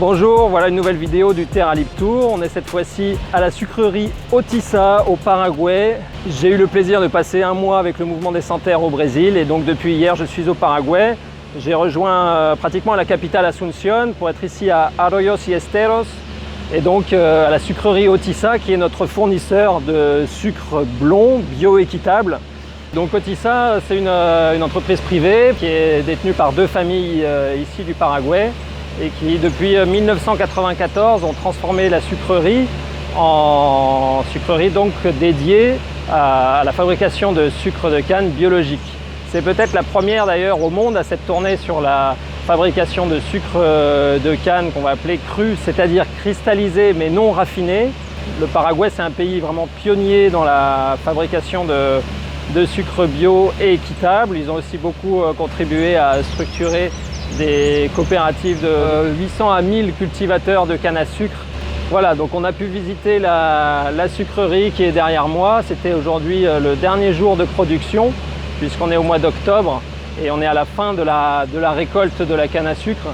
Bonjour, voilà une nouvelle vidéo du Terra Libre Tour. On est cette fois-ci à la sucrerie Otissa au Paraguay. J'ai eu le plaisir de passer un mois avec le mouvement des Sans-Terre au Brésil et donc depuis hier je suis au Paraguay. J'ai rejoint pratiquement la capitale Asunción pour être ici à Arroyos y Esteros et donc à la sucrerie Otissa qui est notre fournisseur de sucre blond bioéquitable. Donc Otissa, c'est une entreprise privée qui est détenue par deux familles ici du Paraguay et qui depuis 1994 ont transformé la sucrerie en sucrerie donc dédiée à la fabrication de sucre de canne biologique. C'est peut-être la première d'ailleurs au monde à s'être tournée sur la fabrication de sucre de canne qu'on va appeler cru, c'est-à-dire cristallisé mais non raffiné. Le Paraguay, c'est un pays vraiment pionnier dans la fabrication de sucre bio et équitable. Ils ont aussi beaucoup contribué à structurer des coopératives de 800 à 1000 cultivateurs de canne à sucre. Voilà, donc on a pu visiter la sucrerie qui est derrière moi. C'était aujourd'hui le dernier jour de production puisqu'on est au mois d'octobre et on est à la fin de la récolte de la canne à sucre.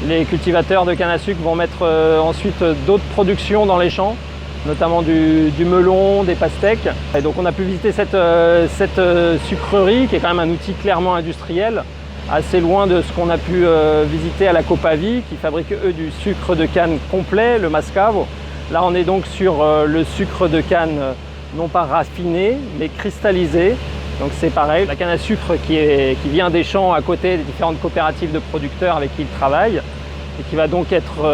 Les cultivateurs de canne à sucre vont mettre ensuite d'autres productions dans les champs, notamment du melon, des pastèques. Et donc on a pu visiter cette sucrerie qui est quand même un outil clairement industriel, assez loin de ce qu'on a pu visiter à la Copavi, qui fabrique eux du sucre de canne complet, le mascavo. Là on est donc sur le sucre de canne non pas raffiné, mais cristallisé. Donc c'est pareil, la canne à sucre qui vient des champs à côté des différentes coopératives de producteurs avec qui ils travaillent et qui va donc être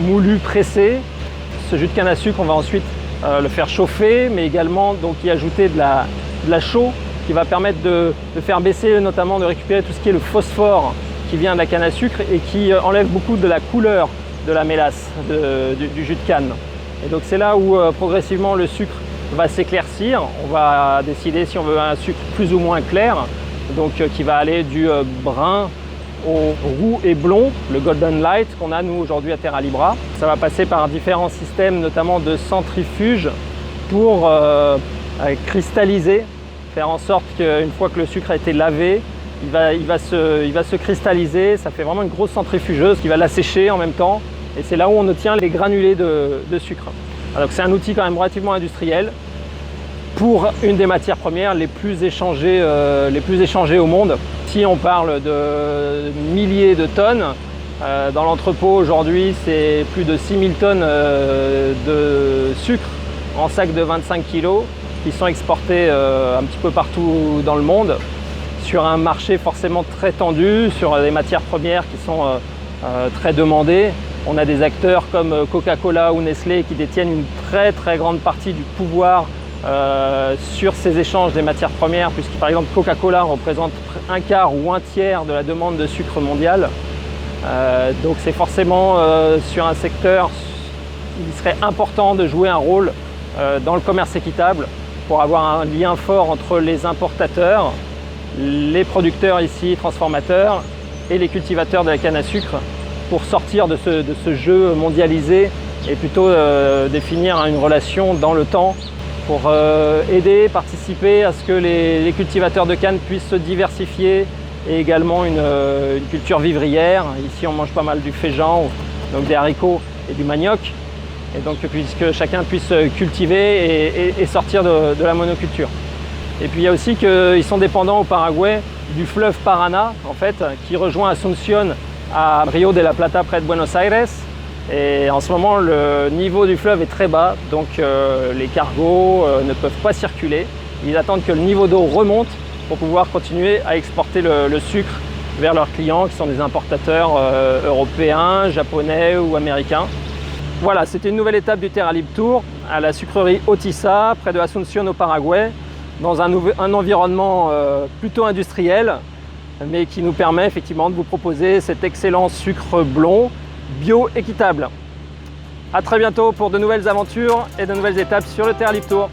moulu, pressé. Ce jus de canne à sucre, on va ensuite le faire chauffer, mais également donc y ajouter de la chaux qui va permettre de faire baisser, notamment de récupérer tout ce qui est le phosphore qui vient de la canne à sucre et qui enlève beaucoup de la couleur de la mélasse, du jus de canne. Et donc c'est là où progressivement le sucre va s'éclaircir. On va décider si on veut un sucre plus ou moins clair, donc qui va aller du brun au roux et blond, le Golden Light qu'on a nous aujourd'hui à Terra Libra. Ça va passer par différents systèmes, notamment de centrifuge pour cristalliser, faire en sorte qu'une fois que le sucre a été lavé, il va se cristalliser. Ça fait vraiment une grosse centrifugeuse qui va l'assécher en même temps et c'est là où on obtient les granulés de sucre. Donc c'est un outil quand même relativement industriel pour une des matières premières les plus échangées au monde. Si on parle de milliers de tonnes, dans l'entrepôt aujourd'hui c'est plus de 6000 tonnes de sucre en sac de 25 kg qui sont exportés un petit peu partout dans le monde sur un marché forcément très tendu, sur des matières premières qui sont très demandées. On a des acteurs comme Coca-Cola ou Nestlé qui détiennent une très grande partie du pouvoir sur ces échanges des matières premières, puisque par exemple Coca-Cola représente un quart ou un tiers de la demande de sucre mondiale. Donc c'est forcément sur un secteur, il serait important de jouer un rôle dans le commerce équitable pour avoir un lien fort entre les importateurs, les producteurs ici, transformateurs et les cultivateurs de la canne à sucre pour sortir de ce jeu mondialisé et plutôt définir une relation dans le temps pour aider, participer à ce que les cultivateurs de canne puissent se diversifier et également une culture vivrière. Ici on mange pas mal du féjan, donc des haricots et du manioc, et donc puisque chacun puisse cultiver et sortir de la monoculture. Et puis il y a aussi qu'ils sont dépendants au Paraguay du fleuve Paraná en fait, qui rejoint Asunción à Rio de la Plata près de Buenos Aires. Et en ce moment le niveau du fleuve est très bas, donc les cargos ne peuvent pas circuler. Ils attendent que le niveau d'eau remonte pour pouvoir continuer à exporter le sucre vers leurs clients qui sont des importateurs européens, japonais ou américains. Voilà, c'était une nouvelle étape du Terra Libre Tour à la sucrerie Otissa près de Asunción au Paraguay, dans un environnement plutôt industriel, mais qui nous permet effectivement de vous proposer cet excellent sucre blond bio-équitable. A très bientôt pour de nouvelles aventures et de nouvelles étapes sur le Terra Libre Tour.